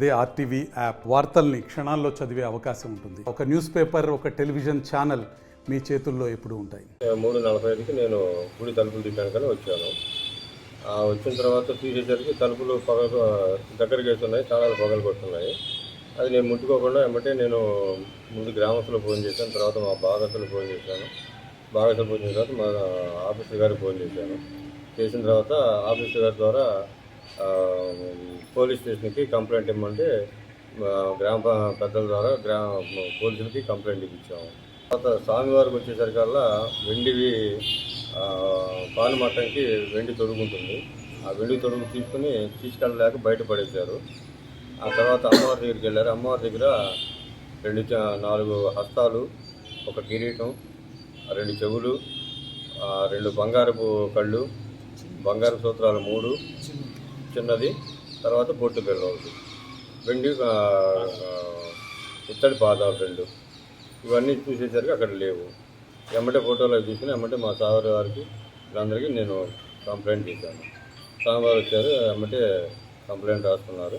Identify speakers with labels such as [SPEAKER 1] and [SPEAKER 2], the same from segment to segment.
[SPEAKER 1] అదే RTV app వార్తల్ని క్షణాల్లో చదివే అవకాశం ఉంటుంది. ఒక న్యూస్ పేపర్, ఒక టెలివిజన్ ఛానల్ మీ చేతుల్లో ఎప్పుడూ ఉంటాయి.
[SPEAKER 2] 3:45కి నేను గుడి తలుపులు తీయడానికని వచ్చాను. వచ్చిన తర్వాత తీసేసరికి తలుపులు దగ్గరికి వెళ్తున్నాయి, తాళాలు పగలు కొట్టున్నాయి. అది నేను ముట్టుకోకుండా వెంబటే నేను ముందు గ్రామస్తులకు ఫోన్ చేశాను, తర్వాత మా భాగస్తులు ఫోన్ చేశాను. భాగస్తులు ఫోన్ చేసిన తర్వాత మా ఆఫీసర్ గారికి ఫోన్ చేశాను. చేసిన తర్వాత ఆఫీసర్ గారి ద్వారా పోలీస్ స్టేషన్కి కంప్లైంట్ ఇవ్వమంటే గ్రామ పెద్దల ద్వారా పోలీసులకి కంప్లైంట్ ఇచ్చాము. తర్వాత స్వామివారికి వచ్చేసరికల్లా వెండివి పాలుమట్టంకి వెండి తొడుగుంటుంది. ఆ వెండి తొడుగు తీసుకెళ్ళలేక బయటపడేశారు. ఆ తర్వాత అమ్మవారి దగ్గరికి వెళ్ళారు. అమ్మవారి దగ్గర 4 హస్తాలు, ఒక కిరీటం, 2 చెవులు, 2 బంగారపు కళ్ళు, బంగారు సూత్రాలు 3 చిన్నది, తర్వాత బొట్టు బిళ్ళ ఒకటి, వెండి ఇత్తడి పాదాలు 2. ఇవన్నీ చూసేసరికి అక్కడ లేవు. ఎమ్మటే ఫోటోలో తీసుకుని ఎమ్మటే మా సాగర్ గారికి వీళ్ళందరికీ నేను కంప్లైంట్ చేశాను. స్వామివారు వచ్చారు, ఎమ్మటే కంప్లైంట్ రాస్తున్నారు.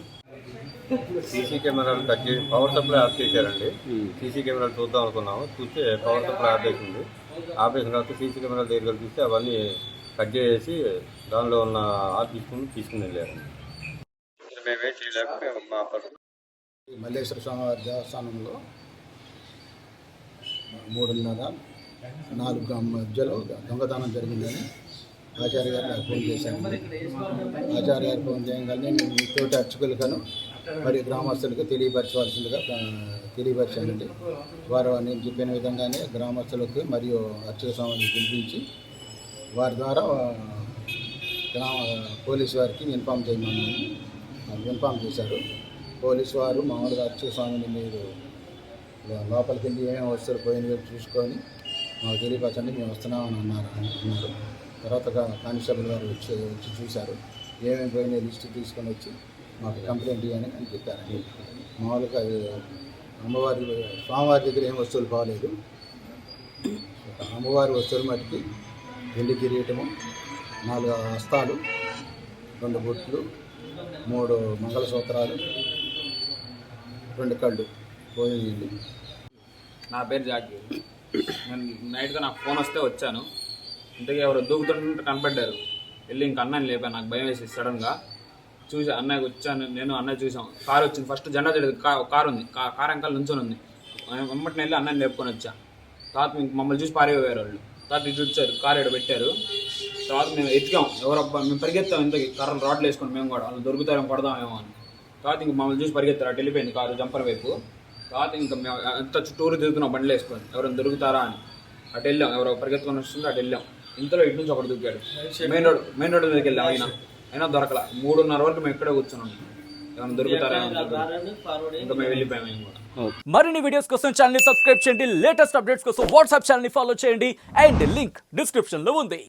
[SPEAKER 2] సీసీ కెమెరాలు కట్ చేసి పవర్ సప్లై ఆఫ్ చేశారండి. సీసీ కెమెరాలు చూద్దాం అనుకున్నాము. చూస్తే పవర్ సప్లై ఆపేసింది. ఆపేసిన తర్వాత సీసీ కెమెరాల దగ్గర చూస్తే అవన్నీ కట్ చేసి దానిలో ఉన్న ఆఫ్ తీసుకుని వెళ్ళారు. మేమేం చేయలేక మా
[SPEAKER 3] మల్లేశ్వర స్వామివారి దేవస్థానంలో 3:30-4 మధ్యలో దొంగతనం జరిగిందని ఆచార్య గారు నాకు ఫోన్ చేశానండి. ఆచార్య గారు ఫోన్ చేయగానే నేను తోటి అర్చకులకను మరియు గ్రామస్తులకు తెలియపరిచానండి. వారు నేను చెప్పిన విధంగానే గ్రామస్తులకు మరియు అర్చక స్వామిని పిలిపించి వారి ద్వారా పోలీసు వారికి ఇన్ఫామ్ చేశారు. పోలీసు వారు మామూలుగా అర్చక స్వామిని మీరు లోపలికి వెళ్ళి ఏమేమి వస్తువులు పోయినవి చూసుకొని మాకు తెలియపరచండి, మేము వస్తున్నామని అన్నారు. తర్వాత కానిస్టేబుల్ గారు వచ్చి చూశారు. ఏమేమి పోయిన లిస్టు తీసుకొని వచ్చి మాకు కంప్లైంట్ ఇవ్వని అని చెప్పారండి. మామూలుగా స్వామివారి దగ్గర ఏం వస్తువులు పోలేదు. అమ్మవారి వస్తువులు మట్టికి వెండి కిరీటము, 4 హస్తాలు, 2 బొట్లు, 3 మంగళసూత్రాలు, 2 కళ్ళు పోయింది.
[SPEAKER 4] నా పేరు జాకి. నేను నైట్గా నాకు ఫోన్ వస్తే వచ్చాను. ఇంతకీ ఎవరు దూకుతుంటే కనపడ్డారు. వెళ్ళి ఇంక అన్నయ్యని లేపాను. నాకు భయం వేసి సడన్గా చూసా. అన్నయ్యకి వచ్చాను, నేను అన్నయ్య చూసాం. కారు వచ్చింది. ఫస్ట్ జెండా చెడు కారు ఉంది. కారు వెనకాల నుంచొని ఉంది. వెంబటిని వెళ్ళి అన్నయ్యని లేపుకొని వచ్చా. తర్వాత మమ్మల్ని చూసి పారిపోయారు వాళ్ళు. తర్వాత ఇటు వచ్చారు, కారు ఇక్కడ పెట్టారు. తర్వాత మేము ఎత్తికాం. ఎవరబ్బా మేము పరిగెత్తాం. ఇంతకీ కర్రలు రాడ్లు వేసుకొని మేము కూడా వాళ్ళు దొరుకుతారేమో కొడదామేమో అని. తర్వాత ఇంక మమ్మల్ని చూసి పరిగెత్తారు. అటు వెళ్ళిపోయింది కారు జంపర్ వైపు. తర్వాత ఇంకా మేము అంత చుట్టూరు తిరుగుతున్నాం బండ్లు వేసుకొని ఎవరైనా దొరుకుతారా అని. అటు వెళ్ళాం. ఎవరో పరిగెత్తుకొని వస్తుంటే అటు వెళ్ళాం. ఇంతలో ఇటు నుంచి ఒకటి దూకాడు. మెయిన్ రోడ్ దగ్గరికి వెళ్ళాం. అయినా దొరకలా. 3:30 వరకు మేము ఇక్కడే కూర్చున్నాం. ఏమైనా దొరుకుతారా ఇంకా మేము వెళ్ళిపోయాము మేము కూడా.
[SPEAKER 5] మరిన్ని వీడియోస్ కోసం ఛానల్ ని సబ్స్క్రైబ్ చేయండి. లేటెస్ట్ అప్డేట్స్ కోసం వాట్సాప్ ఛానల్ ని ఫాలో చేయండి. అండ్ లింక్ డిస్క్రిప్షన్ లో ఉంది.